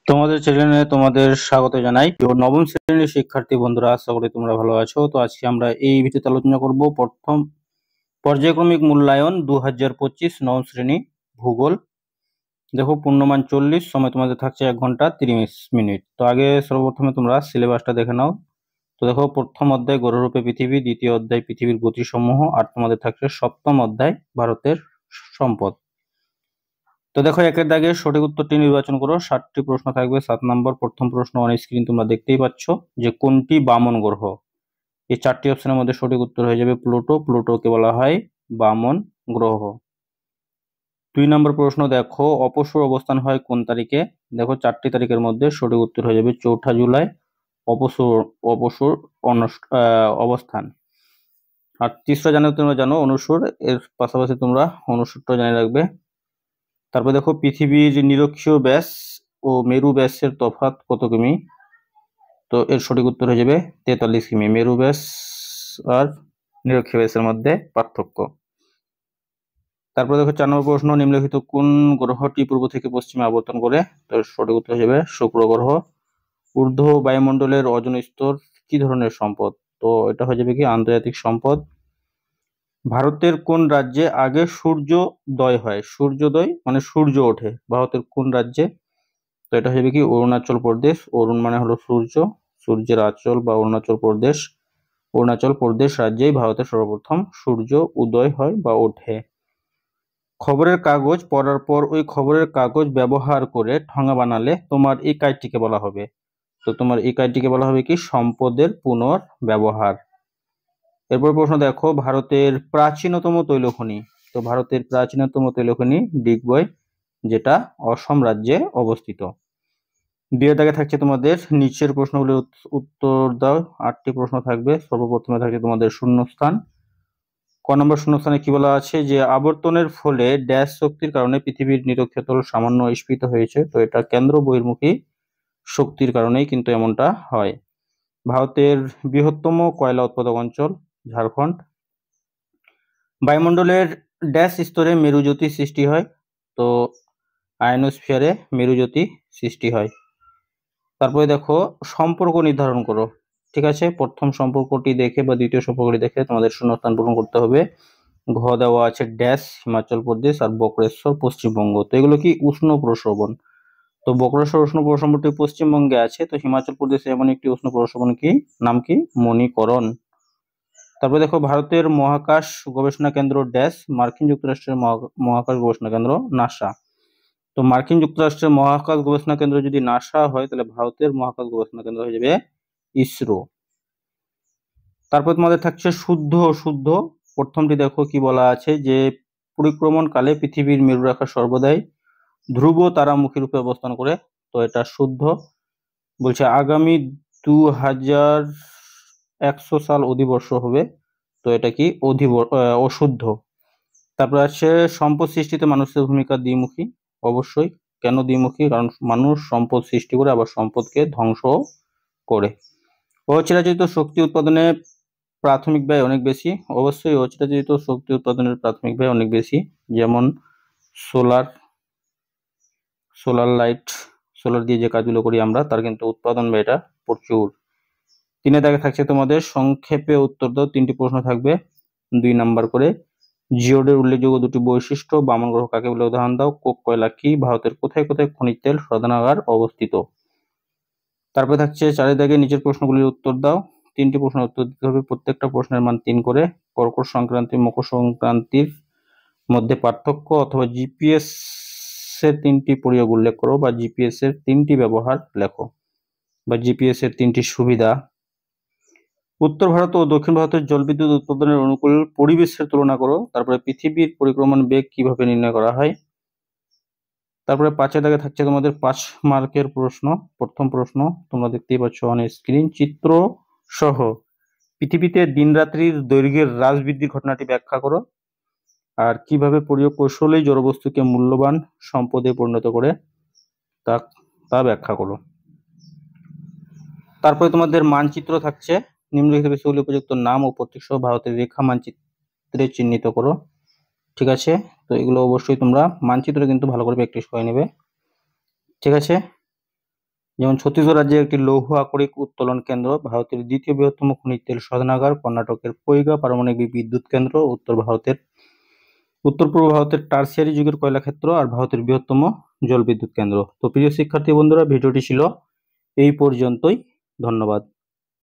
তোমাদের চ্যানেলে তোমাদের স্বাগত জানাই। তো নবম শ্রেণীর শিক্ষার্থী বন্ধুরা, আশা করি তোমরা ভালো আছো। তো আজকে আমরা এই ভিডিওতে আলোচনা করব প্রথম পর্যায়ক্রমিক মূল্যায়ন 2025 নবম শ্রেণী ভূগোল। দেখো, পূর্ণমান 40, সময় তোমাদের থাকছে 1 ঘন্টা 30 মিনিট। তো আগে সর্বপ্রথমে তোমরা সিলেবাসটা দেখে নাও। তো দেখো, প্রথম অধ্যায় গ্রহরূপে পৃথিবী, দ্বিতীয় অধ্যায় পৃথিবীর গতিসমূহ, আর তোমাদের থাকছে সপ্তম অধ্যায় ভারতের সম্পদ। তো দেখো, একের দাগে সঠিক উত্তরটি নির্বাচন করো। 7টি প্রশ্ন থাকবে। 7 নম্বর প্রথম প্রশ্ন অন স্ক্রিন তোমরা দেখতেই পাচ্ছ যে কোনটি বামন গ্রহ। এই 4টি অপশনের মধ্যে সঠিক উত্তর হয়ে যাবে প্লুটো। প্লুটোকে বলা হয় বামন গ্রহ। 2 নম্বর প্রশ্ন দেখো, অপসূর অবস্থান হয় কোন তারিখে। দেখো, 4টি তারিখের মধ্যে সঠিক উত্তর হয়ে যাবে 4 জুলাই অপসূর অপসূর অবস্থান। আর 3রা জানুয়ারি তোমরা জানো অনুসূর, এর পাশাপাশি তোমরা অনুসূরটা জানে রাখবে। তারপর দেখো, পৃথিবীর নিরক্ষীয় ব্যাস ও মেরু ব্যাসের তফাৎ কত কিমি। তো এর সঠিক উত্তর হয়ে যাবে 43 কিমি। মেরু ব্যাস আর নিরক্ষীয় ব্যাসের মধ্যে পার্থক্য। তারপর দেখো, 4 নম্বর প্রশ্ন, নিম্নলিখিত কোন গ্রহটি পূর্ব থেকে পশ্চিমে আবর্তন করে। তো এর সঠিক উত্তর হয়ে যাবে শুক্র গ্রহ। ঊর্ধ্ব বায়ুমণ্ডলের ওজোন স্তর কি ধরনের সম্পদ। তো এটা হয়ে যাবে কি আন্তর্জাতিক সম্পদ। ভারতের কোন রাজ্যে আগে সূর্যোদয় হয়। সূর্যোদয় মানে সূর্য ওঠে ভারতের কোন রাজ্যে। তো এটা হবে কি অরুণাচল প্রদেশ। অরুণ মানে হলো সূর্য, সূর্যের আঁচল বা অরুণাচল প্রদেশ। অরুণাচল প্রদেশ রাজ্যেই ভারতের সর্বপ্রথম সূর্য উদয় হয় বা ওঠে। খবরের কাগজ পড়ার পর ওই খবরের কাগজ ব্যবহার করে ঠোঙা বানালে তোমার এই কাজটিকে বলা হবে। তো তোমার এই কাজটিকে বলা হবে কি সম্পদের পুনর্ব্যবহার। এরপর প্রশ্ন দেখো, ভারতের প্রাচীনতম তৈলখনি। তো ভারতের প্রাচীনতম তৈলখনি ডিগবয়, যেটা অসম রাজ্যে অবস্থিত। 2 দাগে থাকছে তোমাদের নিচের প্রশ্নগুলোর উত্তর দাও। 8টি প্রশ্ন থাকবে। সর্বপ্রথমে থাকছে তোমাদের শূন্যস্থান। ক নম্বর শূন্যস্থানে কি বলা আছে যে আবর্তনের ফলে ড্যাশ শক্তির কারণে পৃথিবীর নিরক্ষীয়তল সামান্য স্ফীত হয়েছে। তো এটা কেন্দ্র বহির্মুখী শক্তির কারণেই কিন্তু এমনটা হয়। ভারতের বৃহত্তম কয়লা উৎপাদক অঞ্চল ঝাড়খণ্ড। বায়ুমণ্ডলের ড্যাশ স্তরে মেরুজ্যোতি সৃষ্টি হয়। তো আয়নোস্ফিয়ারে মেরুজ্যোতি সৃষ্টি হয়। তারপরে দেখো, সম্পর্ক নির্ধারণ করো। ঠিক আছে, প্রথম সম্পর্কটি দেখে বা দ্বিতীয় সম্পর্কটি দেখে তোমাদের শূন্যস্থান পূরণ করতে হবে। ঘ দেওয়া আছে ড্যাশ হিমাচল প্রদেশ আর বক্রেশ্বর পশ্চিমবঙ্গ। তো এগুলো কি উষ্ণ প্রস্রবণ। তো বক্রেশ্বর উষ্ণ প্রস্রবণটি পশ্চিমবঙ্গে আছে। তো হিমাচল প্রদেশে এমন একটি উষ্ণ প্রস্রবণ কি নাম কি মণিকরণ। তারপরে দেখো, ভারতের মহাকাশ গবেষণা কেন্দ্র ড্যাশ। মার্কিন যুক্তরাষ্ট্রের মহাকাশ গবেষণা কেন্দ্র নাসা। তো মার্কিন যুক্তরাষ্ট্রের মহাকাশ গবেষণা কেন্দ্র যদি নাসা হয়, তাহলে ভারতের মহাকাশ গবেষণা কেন্দ্র হয়ে যাবে ইসরো। তারপর তোমাদের থাকছে শুদ্ধ অশুদ্ধ। প্রথমটি দেখো কি বলা আছে যে পরিক্রমণ কালে পৃথিবীর মেরুরেখা সর্বদাই ধ্রুব তারামুখী রূপে অবস্থান করে। তো এটা শুদ্ধ। বলছে আগামী 2100 সাল অধিবর্ষ হবে। তো এটা কি অশুদ্ধ। তারপর আছে সম্পদ সৃষ্টিতে মানুষের ভূমিকা দ্বিমুখী। অবশ্যই। কেন দ্বিমুখী? কারণ মানুষ সম্পদ সৃষ্টি করে আবার সম্পদকে ধ্বংস করে। অচিরাচিত শক্তি উৎপাদনে প্রাথমিক ব্যয় অনেক বেশি। অবশ্যই অচিরাচিত শক্তি উৎপাদনের প্রাথমিক ব্যয় অনেক বেশি। যেমন সোলার লাইট, সোলার দিয়ে যে কাজগুলো করি আমরা, তার কিন্তু উৎপাদন ব্যয়টা প্রচুর। 3 দাগে থাকছে তোমাদের সংক্ষেপে উত্তর দাও। 3টি প্রশ্ন থাকবে 2 নাম্বার করে। জিওডের উল্লেখযোগ্য 2টি বৈশিষ্ট্য। বামন গ্রহ কাকে বলে উদাহরণ দাও। কোক কয়লা কি। ভারতের কোথায় কোথায় খনিজ তেল শোধনাগার অবস্থিত। তারপরে থাকছে 4 দাগে নিচের প্রশ্নগুলির উত্তর দাও। 3টি প্রশ্নের উত্তর দিতে হবে। প্রত্যেকটা প্রশ্নের মান 3 করে। কর্কট সংক্রান্তি মকর সংক্রান্তির মধ্যে পার্থক্য অথবা জিপিএস এর 3টি প্রয়োগ উল্লেখ করো বা জিপিএস এর 3টি ব্যবহার লেখো বা জিপিএস এর 3টি সুবিধা। উত্তর ভারত ও দক্ষিণ ভারতের জলবিদ্যুৎ উৎপাদনের অনুকূল পরিবেশের তুলনা করো। তারপরে পৃথিবীর পরিক্রমণ বেগ কিভাবে নির্ণয় করা হয়। তারপরে 5 দাগে থাকছে তোমাদের 5 মার্কের প্রশ্ন। প্রথম প্রশ্ন তোমরা দেখতেই পাচ্ছ অন স্ক্রিন, চিত্র সহ পৃথিবীতে দিন রাত্রির দৈর্ঘ্যের হ্রাস বৃদ্ধির ঘটনাটি ব্যাখ্যা করো। আর কিভাবে প্রয়োগ কৌশলেই জড়বস্তুকে মূল্যবান সম্পদে পরিণত করে তা ব্যাখ্যা করো। তারপরে তোমাদের মানচিত্র থাকছে। নিম্নলিখিত বিষয়গুলি উপযুক্ত নাম ও প্রতীক সহ ভারতের রেখা মানচিত্রে চিহ্নিত করো। ঠিক আছে, তো এগুলো অবশ্যই তোমরা মানচিত্র কিন্তু ভালো করে প্র্যাকটিস করে নেবে। ঠিক আছে। যেমন ছত্তিশগড় রাজ্যের একটি লৌহ আকরিক উত্তোলন কেন্দ্র, ভারতের দ্বিতীয় বৃহত্তম খনিজ তেল শোধনাগার, কর্ণাটকের পৈগা পারমাণবিক বিদ্যুৎ কেন্দ্র, উত্তর পূর্ব ভারতের টারসিয়ারি যুগের কয়লা ক্ষেত্র, আর ভারতের বৃহত্তম জলবিদ্যুৎ কেন্দ্র। তো প্রিয় শিক্ষার্থী বন্ধুরা, ভিডিওটি ছিল এই পর্যন্তই। ধন্যবাদ।